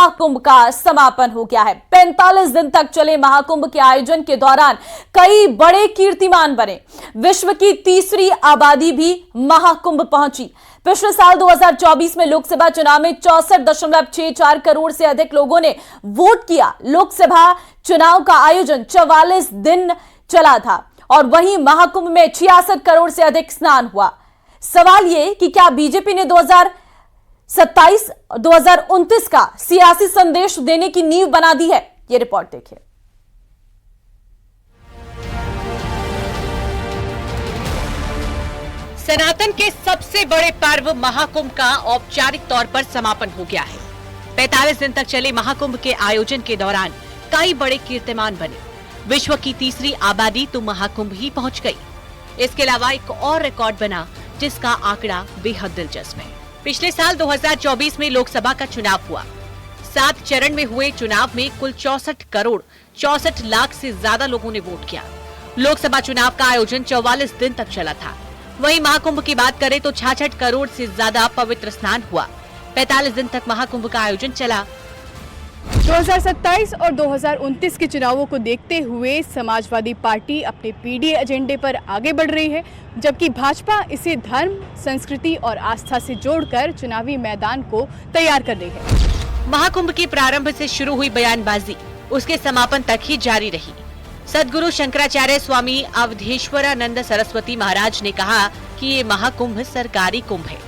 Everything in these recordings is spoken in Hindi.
महाकुंभ का समापन हो गया है। 45 दिन तक चले महाकुंभ के आयोजन के दौरान कई बड़े कीर्तिमान बने। विश्व की तीसरी आबादी भी महाकुंभ पहुंची। पिछले साल 2024 में लोकसभा चुनाव में 64.64 करोड़ से अधिक लोगों ने वोट किया। लोकसभा चुनाव का आयोजन 44 दिन चला था और वहीं महाकुंभ में 66 करोड़ से अधिक स्नान हुआ। सवाल यह कि क्या बीजेपी ने 2027-2029 का सियासी संदेश देने की नींव बना दी है? यह रिपोर्ट देखिए। सनातन के सबसे बड़े पर्व महाकुंभ का औपचारिक तौर पर समापन हो गया है। 45 दिन तक चले महाकुंभ के आयोजन के दौरान कई बड़े कीर्तिमान बने। विश्व की तीसरी आबादी तो महाकुंभ ही पहुंच गई। इसके अलावा एक और रिकॉर्ड बना जिसका आंकड़ा बेहद दिलचस्प है। पिछले साल 2024 में लोकसभा का चुनाव हुआ। 7 चरण में हुए चुनाव में कुल 64 करोड़ 64 लाख से ज्यादा लोगों ने वोट किया। लोकसभा चुनाव का आयोजन 44 दिन तक चला था। वहीं महाकुंभ की बात करें तो 66 करोड़ से ज्यादा पवित्र स्नान हुआ। 45 दिन तक महाकुंभ का आयोजन चला। 2027 और 2029 के चुनावों को देखते हुए समाजवादी पार्टी अपने पीडीए एजेंडे पर आगे बढ़ रही है, जबकि भाजपा इसे धर्म, संस्कृति और आस्था से जोड़कर चुनावी मैदान को तैयार कर रही है। महाकुंभ के प्रारंभ से शुरू हुई बयानबाजी उसके समापन तक ही जारी रही। सद्गुरु शंकराचार्य स्वामी अवधेश्वरानंद सरस्वती महाराज ने कहा कि ये महाकुंभ सरकारी कुंभ है।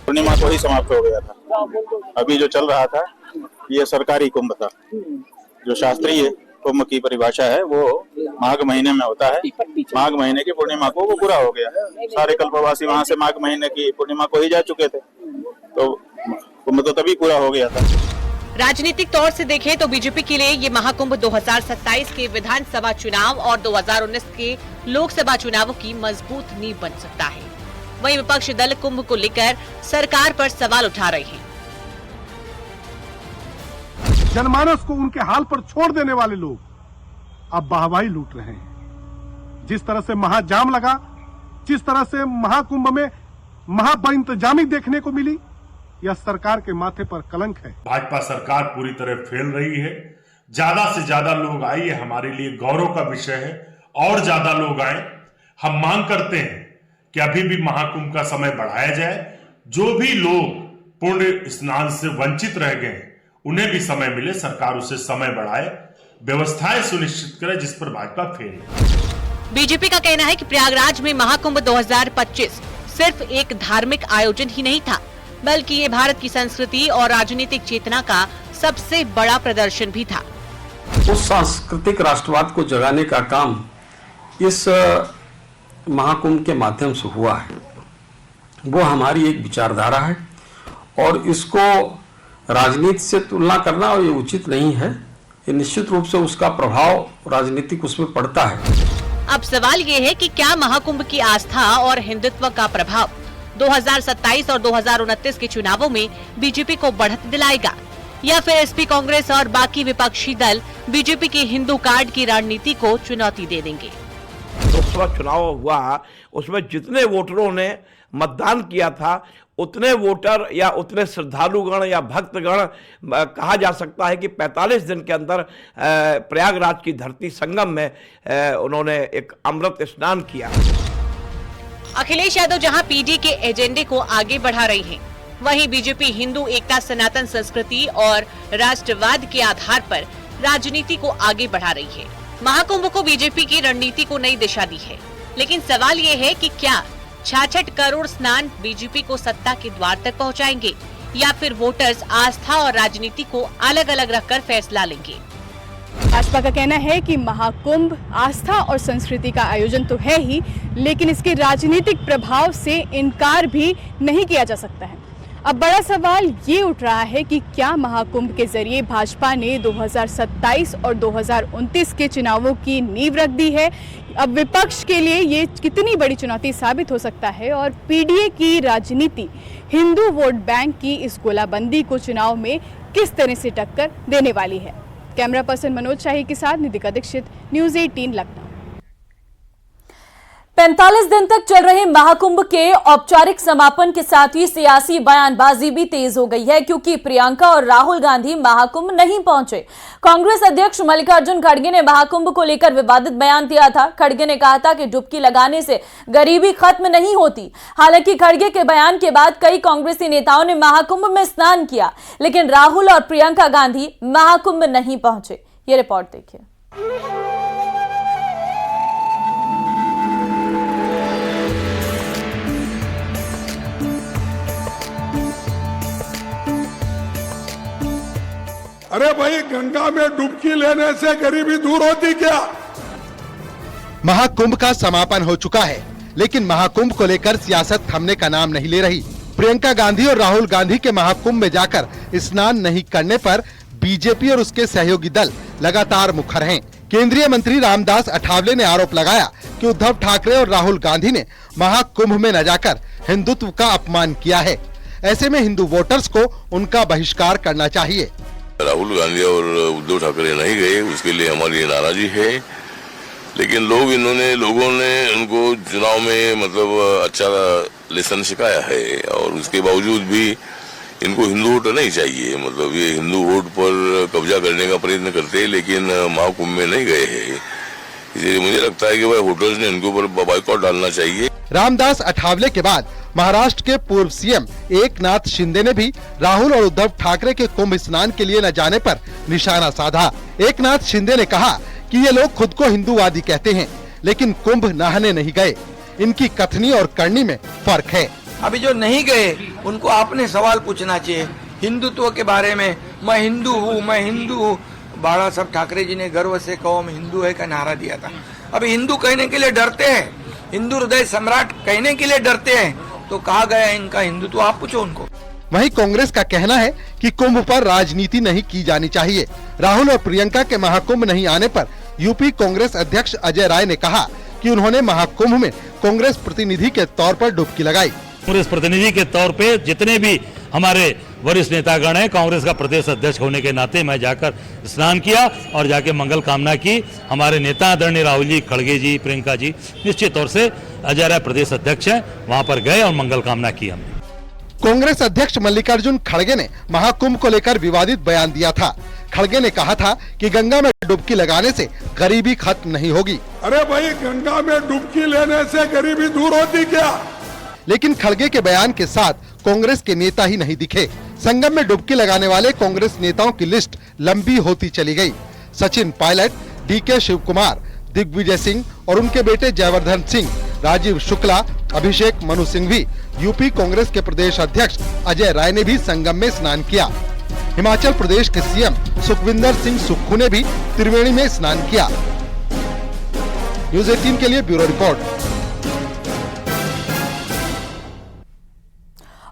पूर्णिमा को ही समाप्त हो गया था। अभी जो चल रहा था ये सरकारी कुंभ था। जो शास्त्रीय कुंभ की परिभाषा है वो माघ महीने में होता है। माघ महीने की पूर्णिमा को वो पूरा हो गया। सारे कल्पवासी वहाँ से माघ महीने की पूर्णिमा को ही जा चुके थे, तो कुंभ तो तभी पूरा हो गया था। राजनीतिक तौर से देखें तो बीजेपी के लिए ये महाकुंभ 2027 के विधानसभा चुनाव और 2019 के लोकसभा चुनावों की मजबूत नींव बन सकता है। वहीं विपक्षी दल कुंभ को लेकर सरकार पर सवाल उठा रहे हैं। जनमानस को उनके हाल पर छोड़ देने वाले लोग अब वाहवाही लूट रहे हैं। जिस तरह से महाजाम लगा, जिस तरह से महाकुंभ में महाबइंतजामी देखने को मिली, यह सरकार के माथे पर कलंक है। भाजपा सरकार पूरी तरह फेल रही है। ज्यादा से ज्यादा लोग आइए, हमारे लिए गौरव का विषय है। और ज्यादा लोग आए। हम मांग करते हैं कि अभी भी महाकुंभ का समय बढ़ाया जाए। जो भी लोग पुण्य स्नान से वंचित रह गए उन्हें भी समय मिले, सरकार उसे समय बढ़ाए, व्यवस्थाएं सुनिश्चित करे, जिस पर भाजपा फेल है। बीजेपी का कहना है कि प्रयागराज में महाकुंभ 2025 सिर्फ एक धार्मिक आयोजन ही नहीं था, बल्कि ये भारत की संस्कृति और राजनीतिक चेतना का सबसे बड़ा प्रदर्शन भी था। उस सांस्कृतिक राष्ट्रवाद को जगाने का काम इस महाकुंभ के माध्यम से हुआ है। वो हमारी एक विचारधारा है और इसको राजनीति से तुलना करना ये उचित नहीं है। ये निश्चित रूप से उसका प्रभाव राजनीतिक उसमें पड़ता है। अब सवाल ये है कि क्या महाकुंभ की आस्था और हिंदुत्व का प्रभाव 2027 और 2029 के चुनावों में बीजेपी को बढ़त दिलाएगा, या फिर एसपी, कांग्रेस और बाकी विपक्षी दल बीजेपी के हिंदू कार्ड की रणनीति को चुनौती दे देंगे। लोकसभा चुनाव हुआ, उसमें जितने वोटरों ने मतदान किया था उतने वोटर या उतने श्रद्धालुगण या भक्तगण कहा जा सकता है कि 45 दिन के अंदर प्रयागराज की धरती संगम में उन्होंने एक अमृत स्नान किया। अखिलेश यादव जहां पीडी के एजेंडे को आगे बढ़ा रही हैं, वहीं बीजेपी हिंदू एकता, सनातन संस्कृति और राष्ट्रवाद के आधार पर राजनीति को आगे बढ़ा रही है। महाकुंभ को बीजेपी की रणनीति को नई दिशा दी है, लेकिन सवाल ये है कि क्या 66 करोड़ स्नान बीजेपी को सत्ता के द्वार तक पहुंचाएंगे, या फिर वोटर्स आस्था और राजनीति को अलग अलग रखकर फैसला लेंगे। भाजपा का कहना है कि महाकुंभ आस्था और संस्कृति का आयोजन तो है ही, लेकिन इसके राजनीतिक प्रभाव से इनकार भी नहीं किया जा सकता है। अब बड़ा सवाल ये उठ रहा है कि क्या महाकुंभ के जरिए भाजपा ने 2027 और 2029 के चुनावों की नींव रख दी है। अब विपक्ष के लिए ये कितनी बड़ी चुनौती साबित हो सकता है और पीडीए की राजनीति हिंदू वोट बैंक की इस गोलाबंदी को चुनाव में किस तरह से टक्कर देने वाली है। कैमरा पर्सन मनोज शाही के साथ निधिका दीक्षित, न्यूज़ 18 लखनऊ। 45 दिन तक चल रहे महाकुंभ के औपचारिक समापन के साथ ही सियासी बयानबाजी भी तेज हो गई है, क्योंकि प्रियंका और राहुल गांधी महाकुंभ नहीं पहुंचे। कांग्रेस अध्यक्ष मल्लिकार्जुन खड़गे ने महाकुंभ को लेकर विवादित बयान दिया था। खड़गे ने कहा था कि डुबकी लगाने से गरीबी खत्म नहीं होती। हालांकि खड़गे के बयान के बाद कई कांग्रेसी नेताओं ने महाकुंभ में स्नान किया, लेकिन राहुल और प्रियंका गांधी महाकुंभ नहीं पहुंचे। ये रिपोर्ट देखिए। अरे भाई, गंगा में डुबकी लेने से गरीबी दूर होती क्या? महाकुंभ का समापन हो चुका है, लेकिन महाकुंभ को लेकर सियासत थमने का नाम नहीं ले रही। प्रियंका गांधी और राहुल गांधी के महाकुंभ में जाकर स्नान नहीं करने पर बीजेपी और उसके सहयोगी दल लगातार मुखर हैं। केंद्रीय मंत्री रामदास अठावले ने आरोप लगाया कि उद्धव ठाकरे और राहुल गांधी ने महाकुंभ में न जाकर हिंदुत्व का अपमान किया है। ऐसे में हिंदू वोटर्स को उनका बहिष्कार करना चाहिए। राहुल गांधी और उद्धव ठाकरे नहीं गए, उसके लिए हमारी नाराजगी है, लेकिन लोगों ने उनको चुनाव में मतलब अच्छा लेसन सिखाया है, और उसके बावजूद भी इनको हिंदू वोट नहीं चाहिए। मतलब ये हिंदू वोट पर कब्जा करने का प्रयत्न करते हैं, लेकिन महाकुंभ में नहीं गए हैं। इसलिए मुझे लगता है कि भाई वोटर्स ने इनके ऊपर बाइकआउट डालना चाहिए। रामदास अठावले के बाद महाराष्ट्र के पूर्व सीएम एकनाथ शिंदे ने भी राहुल और उद्धव ठाकरे के कुंभ स्नान के लिए न जाने पर निशाना साधा। एकनाथ शिंदे ने कहा कि ये लोग खुद को हिंदूवादी कहते हैं, लेकिन कुंभ नहाने नहीं गए। इनकी कथनी और करनी में फर्क है। अभी जो नहीं गए उनको आपने सवाल पूछना चाहिए हिंदुत्व के बारे में। मैं हिंदू हूँ, मैं हिंदू हूँ। बाला साहब ठाकरे जी ने गर्व से कहो हम हिंदू है का नारा दिया था। अभी हिंदू कहने के लिए डरते हैं, हिंदू हृदय सम्राट कहने के लिए डरते हैं, तो कहा गया इनका हिंदुत्व आप पूछो उनको। वहीं कांग्रेस का कहना है कि कुंभ पर राजनीति नहीं की जानी चाहिए। राहुल और प्रियंका के महाकुंभ नहीं आने पर यूपी कांग्रेस अध्यक्ष अजय राय ने कहा कि उन्होंने महाकुंभ में कांग्रेस प्रतिनिधि के तौर पर डुबकी लगाई। कांग्रेस प्रतिनिधि के तौर पे जितने भी हमारे वरिष्ठ नेतागण हैं, कांग्रेस का प्रदेश अध्यक्ष होने के नाते मैं जाकर स्नान किया और जाके मंगल कामना की। हमारे नेता आदरणीय राहुल जी, खड़गे जी, प्रियंका जी निश्चित तौर से अजय राय प्रदेश अध्यक्ष हैं, वहां पर गए और मंगल कामना की हमने। कांग्रेस अध्यक्ष मल्लिकार्जुन खड़गे ने महाकुंभ को लेकर विवादित बयान दिया था। खड़गे ने कहा था कि गंगा में डुबकी लगाने से गरीबी खत्म नहीं होगी। अरे भाई, गंगा में डुबकी लेने से गरीबी दूर होती क्या? लेकिन खड़गे के बयान के साथ कांग्रेस के नेता ही नहीं दिखे। संगम में डुबकी लगाने वाले कांग्रेस नेताओं की लिस्ट लंबी होती चली गई। सचिन पायलट, डीके शिव कुमार, दिग्विजय सिंह और उनके बेटे जयवर्धन सिंह, राजीव शुक्ला, अभिषेक मनु सिंघवी, यूपी कांग्रेस के प्रदेश अध्यक्ष अजय राय ने भी संगम में स्नान किया। हिमाचल प्रदेश के सीएम सुखविंदर सिंह सुक्खू ने भी त्रिवेणी में स्नान किया। न्यूज़ 18 के लिए ब्यूरो रिपोर्ट।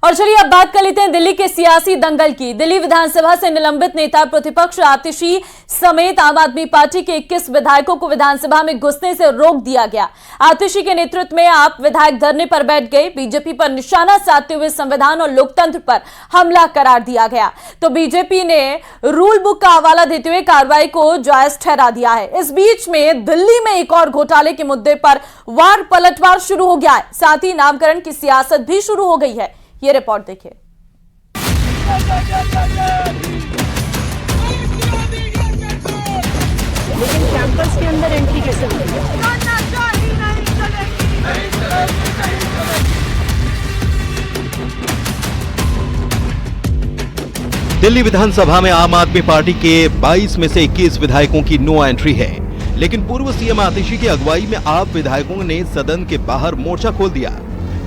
और चलिए अब बात कर लेते हैं दिल्ली के सियासी दंगल की। दिल्ली विधानसभा से निलंबित नेता प्रतिपक्ष आतिशी समेत आम आदमी पार्टी के 21 विधायकों को विधानसभा में घुसने से रोक दिया गया। आतिशी के नेतृत्व में आप विधायक धरने पर बैठ गए। बीजेपी पर निशाना साधते हुए संविधान और लोकतंत्र पर हमला करार दिया गया, तो बीजेपी ने रूल बुक का हवाला देते हुए कार्रवाई को जायज ठहरा दिया है। इस बीच में दिल्ली में एक और घोटाले के मुद्दे पर वार पलटवार शुरू हो गया है। साथ ही नामकरण की सियासत भी शुरू हो गई है। ये रिपोर्ट देखिए। लेकिन कैंपस के अंदर एंट्री कैसे होगी? दिल्ली विधानसभा में आम आदमी पार्टी के 22 में से 21 विधायकों की नो एंट्री है, लेकिन पूर्व सीएम आतिशी की अगुवाई में आप विधायकों ने सदन के बाहर मोर्चा खोल दिया।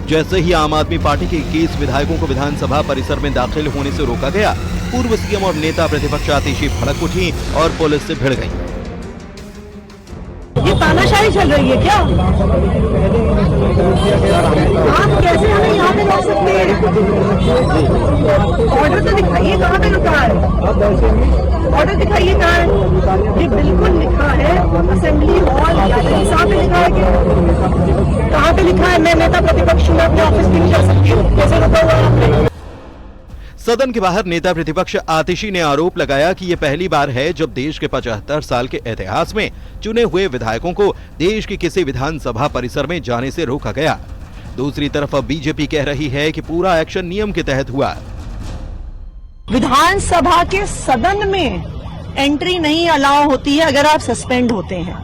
जैसे ही आम आदमी पार्टी के 21 विधायकों को विधानसभा परिसर में दाखिल होने से रोका गया, पूर्व सीएम और नेता प्रतिपक्ष आतिशी भड़क उठी और पुलिस से भिड़ गईं। ये तानाशाही चल रही है क्या? आप कैसे हमें यहाँ पे रोक सकते हैं? ऑर्डर तो दिखाइए, कहाँ पे लिखा है? ऑर्डर दिखाइए कहाँ है? ये बिल्कुल लिखा है असेंबली हॉल, यहाँ पे लिखा है कि कहाँ पे लिखा है? मैं नेता प्रतिपक्ष हूँ, अपने ऑफिस में नहीं जा सकती हूँ। कैसे रुका हुआ है? सदन के बाहर नेता प्रतिपक्ष आतिशी ने आरोप लगाया कि ये पहली बार है जब देश के 75 साल के इतिहास में चुने हुए विधायकों को देश की किसी विधानसभा परिसर में जाने से रोका गया। दूसरी तरफ अब बीजेपी कह रही है कि पूरा एक्शन नियम के तहत हुआ। विधानसभा के सदन में एंट्री नहीं अलाउ होती है अगर आप सस्पेंड होते हैं,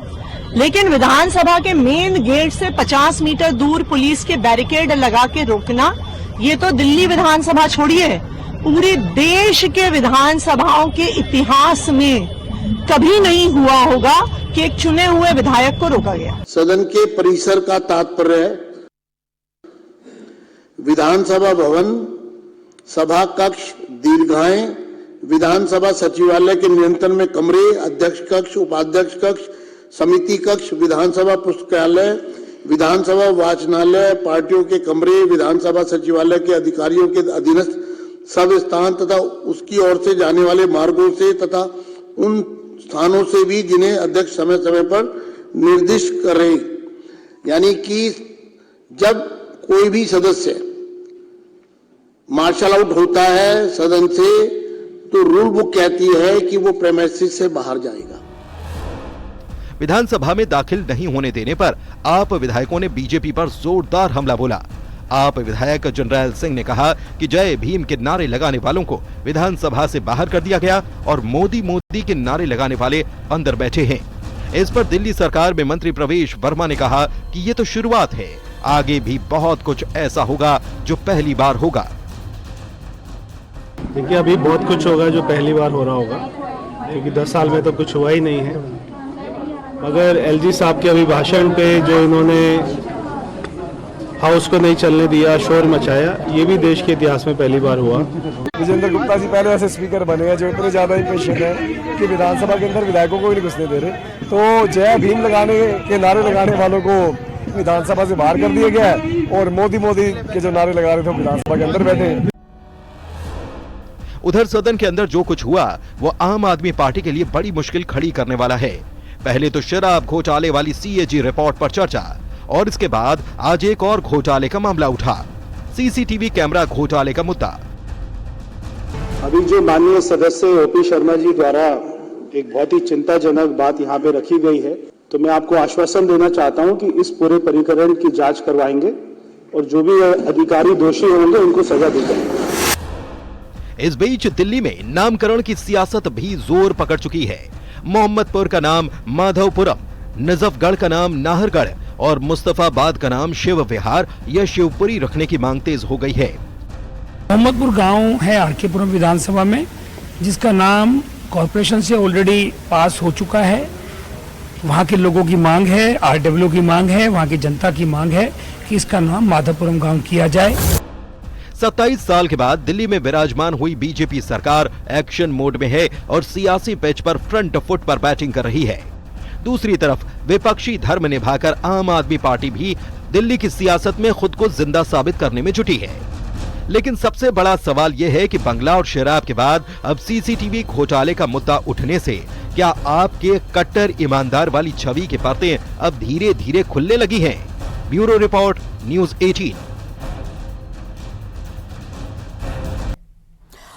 लेकिन विधानसभा के मेन गेट से 50 मीटर दूर पुलिस के बैरिकेड लगा के रोकना, ये तो दिल्ली विधानसभा छोड़िए, पूरे देश के विधानसभाओं के इतिहास में कभी नहीं हुआ होगा कि एक चुने हुए विधायक को रोका गया। सदन के परिसर का तात्पर्य है विधानसभा भवन, सभा कक्ष, दीर्घाएं, विधानसभा सचिवालय के नियंत्रण में कमरे, अध्यक्ष कक्ष, उपाध्यक्ष कक्ष, समिति कक्ष, विधानसभा पुस्तकालय, विधानसभा वाचनालय, पार्टियों के कमरे, विधानसभा सचिवालय के अधिकारियों के अधीनस्थ सब स्थान तथा उसकी ओर से जाने वाले मार्गों से तथा उन स्थानों से भी जिन्हें अध्यक्ष समय समय पर निर्दिष्ट करे। यानी कि जब कोई भी सदस्य मार्शल आउट होता है सदन से तो रूल बुक कहती है कि वो प्रेमाइसिस से बाहर जाएगा। विधानसभा में दाखिल नहीं होने देने पर आप विधायकों ने बीजेपी पर जोरदार हमला बोला। आप विधायक जनरल सिंह ने कहा कि जय भीम के नारे लगाने वालों को विधानसभा से बाहर कर दिया गया और मोदी मोदी के नारे लगाने वाले अंदर बैठे हैं। इस पर दिल्ली सरकार में मंत्री प्रवेश वर्मा ने कहा कि ये तो शुरुआत है, आगे भी बहुत कुछ ऐसा होगा जो पहली बार होगा। देखिए, अभी बहुत कुछ होगा जो पहली बार हो रहा होगा, क्योंकि 10 साल में तो कुछ हुआ ही नहीं है। मगर एलजी साहब के अभी भाषण पे जो इन्होंने हाउस को नहीं चलने दिया, शोर मचाया, ये भी देश के इतिहास में पहली बार हुआ। विजेंद्र गुप्ता जी पहले ऐसे स्पीकर बने हैं जो इतने ज्यादा इंपेशेंट है कि विधानसभा के अंदर विधायकों को भी नहीं घुसने दे रहे। तो जय भीम लगाने के नारे लगाने वालों को विधानसभा से बाहर कर दिया गया है और मोदी मोदी के जो नारे लगा रहे थे विधानसभा के अंदर बैठे। उधर सदन के अंदर जो कुछ हुआ वो आम आदमी पार्टी के लिए बड़ी मुश्किल खड़ी करने वाला है। पहले तो शराब घोटाले वाली सीएजी रिपोर्ट पर चर्चा और इसके बाद आज एक और घोटाले का मामला उठा, सीसीटीवी कैमरा घोटाले का मुद्दा। अभी जो माननीय सदस्य ओपी शर्मा जी द्वारा एक बहुत ही चिंताजनक बात यहाँ पे रखी गई है, तो मैं आपको आश्वासन देना चाहता हूँ कि इस पूरे प्रकरण की जांच करवाएंगे और जो भी अधिकारी दोषी होंगे उनको सजा दी जाएगी। इस बीच दिल्ली में नामकरण की सियासत भी जोर पकड़ चुकी है। मोहम्मदपुर का नाम माधवपुरम, नजफगढ़ का नाम नाहरगढ़ और मुस्तफाबाद का नाम शिव विहार या शिवपुरी रखने की मांग तेज हो गई है। मोहम्मदपुर गांव है आरकेपुरम विधानसभा में, जिसका नाम कॉर्पोरेशन से ऑलरेडी पास हो चुका है। वहां के लोगों की मांग है, आरडब्ल्यू की मांग है, वहां की जनता की मांग है कि इसका नाम माधवपुरम गांव किया जाए। 27 साल के बाद दिल्ली में विराजमान हुई बीजेपी सरकार एक्शन मोड में है और सियासी पिच पर फ्रंट फुट पर बैटिंग कर रही है। दूसरी तरफ विपक्षी धर्म निभाकर आम आदमी पार्टी भी दिल्ली की सियासत में खुद को जिंदा साबित करने में जुटी है। लेकिन सबसे बड़ा सवाल यह है कि बंगला और शराब के बाद अब सीसीटीवी घोटाले का मुद्दा उठने से क्या आपके कट्टर ईमानदार वाली छवि के पर्दे अब धीरे धीरे खुलने लगी हैं? Bureau report, news 18।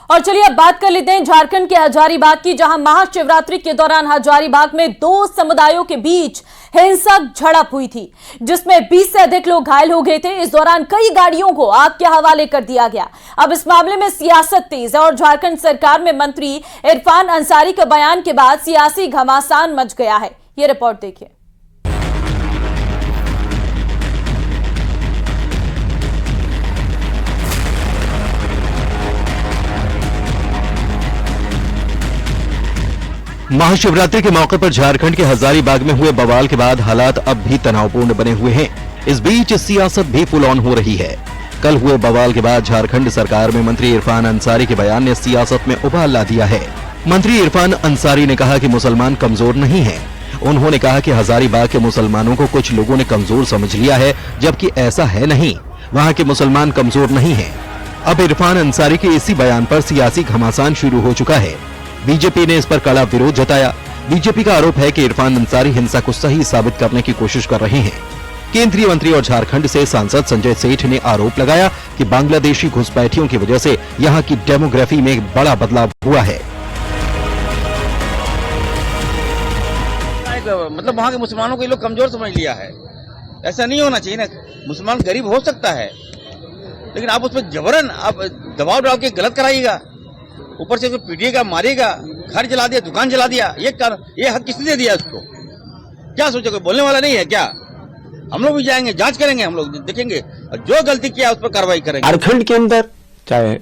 और चलिए अब बात कर लेते हैं झारखंड के हजारीबाग की, जहां महाशिवरात्रि के दौरान हजारीबाग में 2 समुदायों के बीच हिंसक झड़प हुई थी, जिसमें 20 से अधिक लोग घायल हो गए थे। इस दौरान कई गाड़ियों को आग के हवाले कर दिया गया। अब इस मामले में सियासत तेज है और झारखंड सरकार में मंत्री इरफान अंसारी के बयान के बाद सियासी घमासान मच गया है। ये रिपोर्ट देखिए। महाशिवरात्रि के मौके पर झारखंड के हजारीबाग में हुए बवाल के बाद हालात अब भी तनावपूर्ण बने हुए हैं। इस बीच सियासत भी फुल ऑन हो रही है। कल हुए बवाल के बाद झारखंड सरकार में मंत्री इरफान अंसारी के बयान ने सियासत में उबाल ला दिया है। मंत्री इरफान अंसारी ने कहा कि मुसलमान कमजोर नहीं है। उन्होंने कहा कि हजारीबाग के मुसलमानों को कुछ लोगों ने कमजोर समझ लिया है, जबकि ऐसा है नहीं। वहां के मुसलमान कमजोर नहीं है। अब इरफान अंसारी के इसी बयान पर सियासी घमासान शुरू हो चुका है। बीजेपी ने इस पर कड़ा विरोध जताया। बीजेपी का आरोप है कि इरफान अंसारी हिंसा को सही साबित करने की कोशिश कर रहे हैं। केंद्रीय मंत्री और झारखंड से सांसद संजय सेठ ने आरोप लगाया कि बांग्लादेशी घुसपैठियों की वजह से यहां की डेमोग्राफी में बड़ा बदलाव हुआ है। मतलब वहाँ के मुसलमानों को ये लोग कमजोर समझ लिया है। ऐसा नहीं होना चाहिए ना। मुसलमान गरीब हो सकता है, लेकिन आप उस पर जबरन आप दबाव डाल के गलत कराइएगा, ऊपर से पीटिएगा, मारिएगा, घर जला दिया, दुकान जला दिया। ये हक किसने दे दिया उसको? क्या सोचे, कोई बोलने वाला नहीं है क्या? हम लोग भी जाएंगे, जांच करेंगे, हम लोग देखेंगे, जो गलती किया उस पर कार्रवाई करेंगे। झारखंड के अंदर चाहे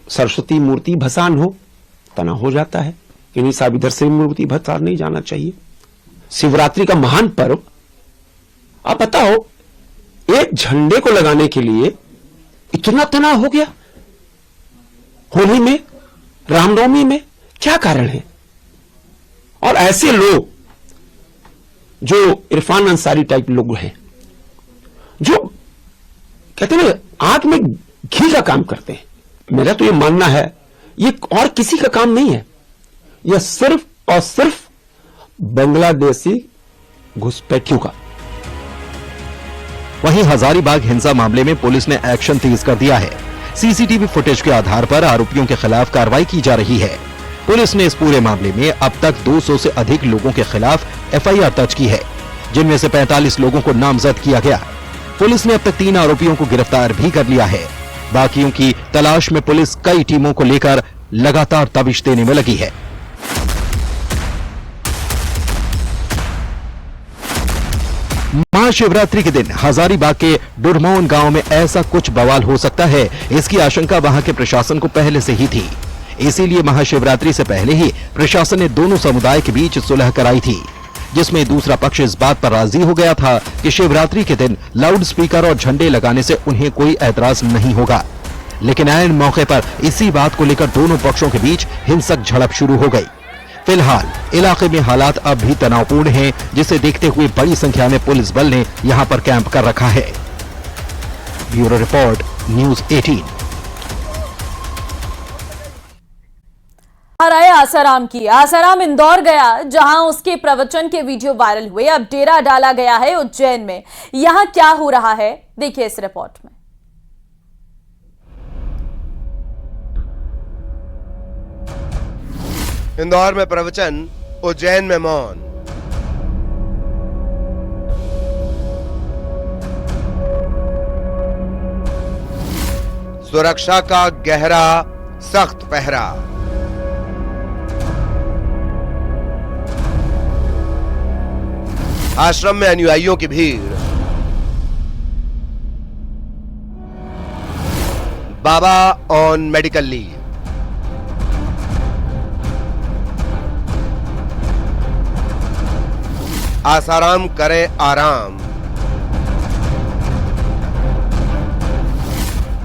सरस्वती मूर्ति भसान हो, तना हो जाता है कि नहीं साहब, इधर से मूर्ति भसान नहीं जाना चाहिए। शिवरात्रि का महान पर्व, आप बताओ, एक झंडे को लगाने के लिए इतना तनाव हो गया। होली में, रामनवमी में क्या कारण है? और ऐसे लोग जो इरफान अंसारी टाइप लोग हैं, जो कहते हैं ना आंख में घी का काम करते हैं, मेरा तो ये मानना है ये और किसी का काम नहीं है, यह सिर्फ और सिर्फ बांग्लादेशी घुसपैठियों का। वहीं हजारीबाग हिंसा मामले में पुलिस ने एक्शन तेज कर दिया है। सीसीटीवी फुटेज के आधार पर आरोपियों के खिलाफ कार्रवाई की जा रही है। पुलिस ने इस पूरे मामले में अब तक 200 से अधिक लोगों के खिलाफ एफआईआर दर्ज की है, जिनमें से 45 लोगों को नामजद किया गया। पुलिस ने अब तक 3 आरोपियों को गिरफ्तार भी कर लिया है। बाकियों की तलाश में पुलिस कई टीमों को लेकर लगातार तबिश देने में लगी है। महाशिवरात्रि के दिन हजारीबाग के डुरमौन गांव में ऐसा कुछ बवाल हो सकता है, इसकी आशंका वहां के प्रशासन को पहले से ही थी। इसीलिए महाशिवरात्रि से पहले ही प्रशासन ने दोनों समुदाय के बीच सुलह कराई थी, जिसमें दूसरा पक्ष इस बात पर राजी हो गया था कि शिवरात्रि के दिन लाउड स्पीकर और झंडे लगाने से उन्हें कोई ऐतराज नहीं होगा। लेकिन ऐन मौके पर इसी बात को लेकर दोनों पक्षों के बीच हिंसक झड़प शुरू हो गई। फिलहाल इलाके में हालात अब भी तनावपूर्ण हैं, जिसे देखते हुए बड़ी संख्या में पुलिस बल ने यहां पर कैंप कर रखा है। Bureau report, news 18। राय आसाराम की। आसाराम इंदौर गया, जहां उसके प्रवचन के वीडियो वायरल हुए। अब डेरा डाला गया है उज्जैन में। यहां क्या हो रहा है, देखिए इस रिपोर्ट में। इंदौर में प्रवचन, उज्जैन में मौन। सुरक्षा का गहरा सख्त पहरा। आश्रम में अनुयायियों की भीड़। बाबा ऑन मेडिकल लीव। आसाराम करें आराम।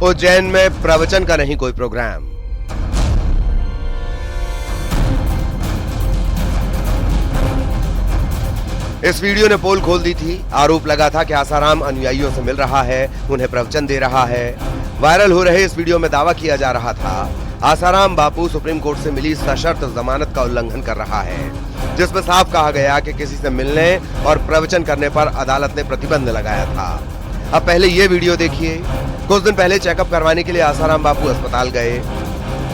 उज्जैन में प्रवचन का नहीं कोई प्रोग्राम। इस वीडियो ने पोल खोल दी थी। आरोप लगा था कि आसाराम अनुयायियों से मिल रहा है, उन्हें प्रवचन दे रहा है। वायरल हो रहे इस वीडियो में दावा किया जा रहा था आसाराम बापू सुप्रीम कोर्ट से मिली सशर्त जमानत का उल्लंघन कर रहा है, जिसमें साफ कहा गया कि किसी से मिलने और प्रवचन करने पर अदालत ने प्रतिबंध लगाया था। अब पहले ये वीडियो देखिए। कुछ दिन पहले चेकअप करवाने के लिए आसाराम बापू अस्पताल गए,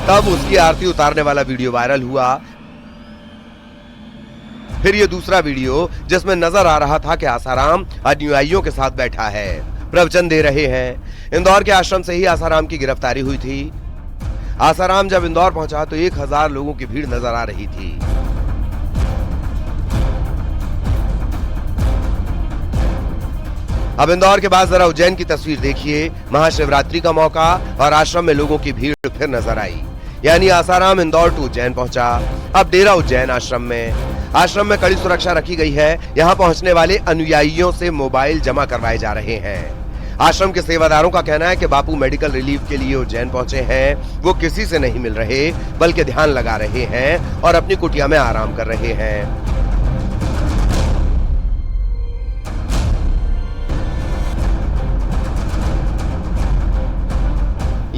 तब उसकी आरती उतारने वाला वीडियो वायरल हुआ। फिर ये दूसरा वीडियो जिसमें नजर आ रहा था कि आसाराम अनुयायियों के साथ बैठा है, प्रवचन दे रहे हैं। इंदौर के आश्रम से ही आसाराम की गिरफ्तारी हुई थी। आसाराम जब इंदौर पहुंचा तो 1000 लोगों की भीड़ नजर आ रही थी। अब इंदौर के बाद जरा उज्जैन की तस्वीर देखिए। महाशिवरात्रि का मौका और आश्रम में लोगों की भीड़ फिर नजर आई। यानी आसाराम इंदौर टू उज्जैन पहुंचा। अब डेरा उज्जैन आश्रम में कड़ी सुरक्षा रखी गई है। यहां पहुंचने वाले अनुयायियों से मोबाइल जमा करवाए जा रहे हैं। आश्रम के सेवादारों का कहना है कि बापू मेडिकल रिलीफ के लिए उज्जैन पहुंचे हैं। वो किसी से नहीं मिल रहे, बल्कि ध्यान लगा रहे हैं और अपनी कुटिया में आराम कर रहे हैं।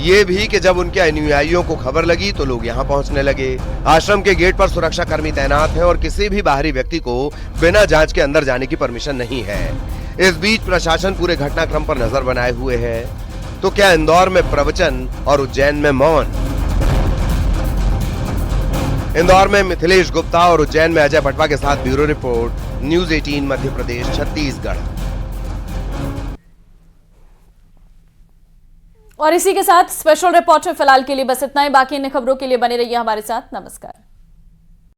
ये भी कि जब उनके अनुयायियों को खबर लगी तो लोग यहाँ पहुंचने लगे। आश्रम के गेट पर सुरक्षा कर्मी तैनात हैं और किसी भी बाहरी व्यक्ति को बिना जांच के अंदर जाने की परमिशन नहीं है। इस बीच प्रशासन पूरे घटनाक्रम पर नजर बनाए हुए है। तो क्या इंदौर में प्रवचन और उज्जैन में मौन? इंदौर में मिथिलेश गुप्ता और उज्जैन में अजय पटवा के साथ bureau report, news 18 Madhya Pradesh Chhattisgarh. और इसी के साथ स्पेशल रिपोर्ट में फिलहाल के लिए बस इतना ही। बाकी अन्य खबरों के लिए बने रहिए हमारे साथ। नमस्कार।